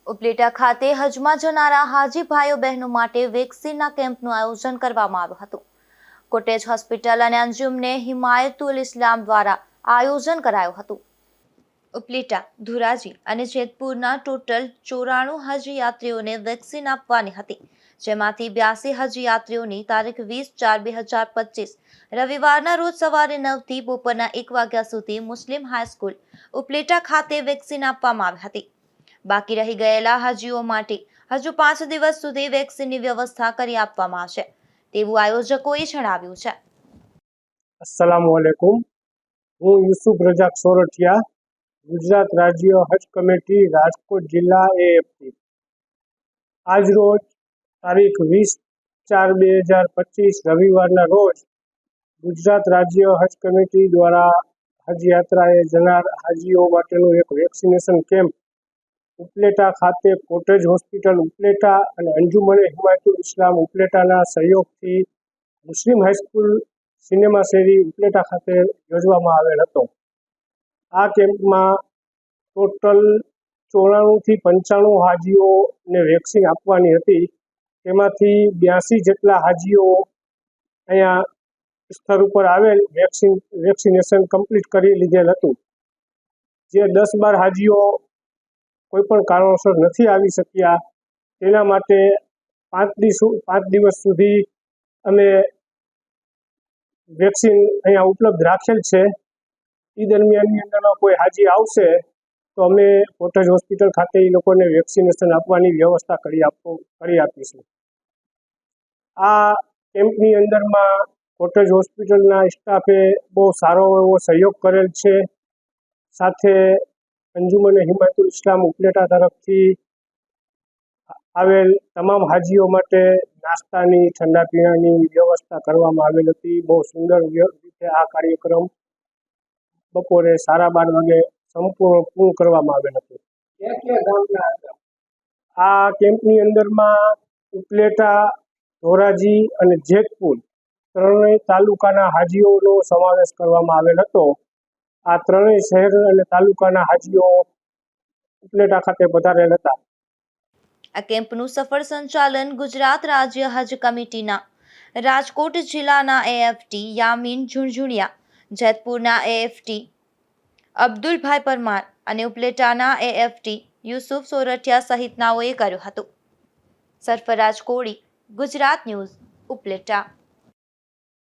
ઉપલેટા ખાતે હજમાં જનારા હાજી ભાઈઓ બહેનો માટે વેક્સિનના કેમ્પનું આયોજન કરવામાં આવ્યું હતું. કોટેજ હોસ્પિટલ અને અંજુમને હિમાયતુલ ઇસ્લામ દ્વારા આયોજન કરાયું હતું. ઉપલેટા, ધોરાજી અને જેતપુરના ટોટલ 94 હજ યાત્રીઓને વેક્સિન આપવાની હતી, જેમાંથી 82 હજ યાત્રીઓની તારીખ 20/4/2025 રવિવારના રોજ સવારે 9 થી બપોરના 1 વાગ્યા સુધી મુસ્લિમ હાઈસ્કૂલ ઉપલેટા ખાતે વેક્સિન આપવામાં આવી હતી. બાકી રહી ગયેલા હાજીઓ માટે હજુ 5 દિવસ સુધી વેક્સિનની વ્યવસ્થા કરી આપવામાં આવશે તેવું આયોજકોએ જણાવ્યું છે. अस्सलामु अलैकुम। હું યુસુફ રજાક સોરઠિયા, ગુજરાત રાજ્ય હજ કમિટી, રાજકોટ જિલ્લા AFT. આજ રોજ તારીખ 20/4/2025 રવિવારના રોજ ગુજરાત રાજ્ય હજ કમિટી દ્વારા હજ યાત્રાએ જનાર હાજીઓ માટેનું એક વેક્સિનેશન કેમ્પ ઉપલેટા ખાતે કોટેજ હોસ્પિટલ ઉપલેટા અને અંજુમને હિમાયતુલ ઇસ્લામ ઉપલેટાના સહયોગથી મુસ્લિમ હાઈસ્કૂલ સિનેમા શેરી ઉપલેટા ખાતે યોજવામાં આવેલ હતો. આ કેમ્પમાં ટોટલ 94 થી 95 હાજીઓને વેક્સિન આપવાની હતી. તેમાંથી 82 જેટલા હાજીઓ અહીંયા સ્થળ ઉપર આવેલ વેક્સિનેશન કમ્પ્લીટ કરી લીધેલ હતું. જે 10-12 હાજીઓ કોઈ પણ કારણોસર નથી આવી શક્યા, તેના માટે 5 દિવસ સુધી અમે વેક્સિન અહીંયા ઉપલબ્ધ રાખેલ છે. એ દરમિયાનની અંદરમાં કોઈ હાજી આવશે તો અમે કોટેજ હોસ્પિટલ ખાતે એ લોકોને વેક્સિનેશન આપવાની વ્યવસ્થા કરી આપીશું. આ કેમ્પની અંદરમાં કોટેજ હોસ્પિટલના સ્ટાફે બહુ સારો એવો સહયોગ કરેલ છે. સાથે અંજુમને હિમાયતુલ ઇસ્લામ ઉપલેટા તરફથી આવેલ તમામ હાજીઓ માટે નાસ્તાની, ઠંડા પીણાની વ્યવસ્થા કરવામાં આવેલ હતી. બહુ સુંદર રીતે આ કાર્યક્રમ બપોરે 12:30 વાગે સંપૂર્ણ પૂર્ણ કરવામાં આવેલ હતું. આ કેમ્પની અંદરમાં ઉપલેટા, ધોરાજી અને જેતપુર ત્રણેય તાલુકાના હાજીઓનો સમાવેશ કરવામાં આવેલ હતો. આ ત્રણેય શહેર અને તાલુકાના હાજીઓ ઉપલેટા ખાતે પધારેલ હતા. આ કેમ્પનું સફળ સંચાલન ગુજરાત રાજ્ય હજ કમિટીના રાજકોટ જિલ્લાના AFT યામીન ઝુણઝુણિયા, જેતપુરના AFT અબ્દુલભાઈ પરમાર અને ઉપલેટાના AFT યુસુફ સોરઠિયા સહિતનાઓએ કર્યું હતું. સરફરાજ કોળી, ગુજરાત ન્યૂઝ, ઉપલેટા.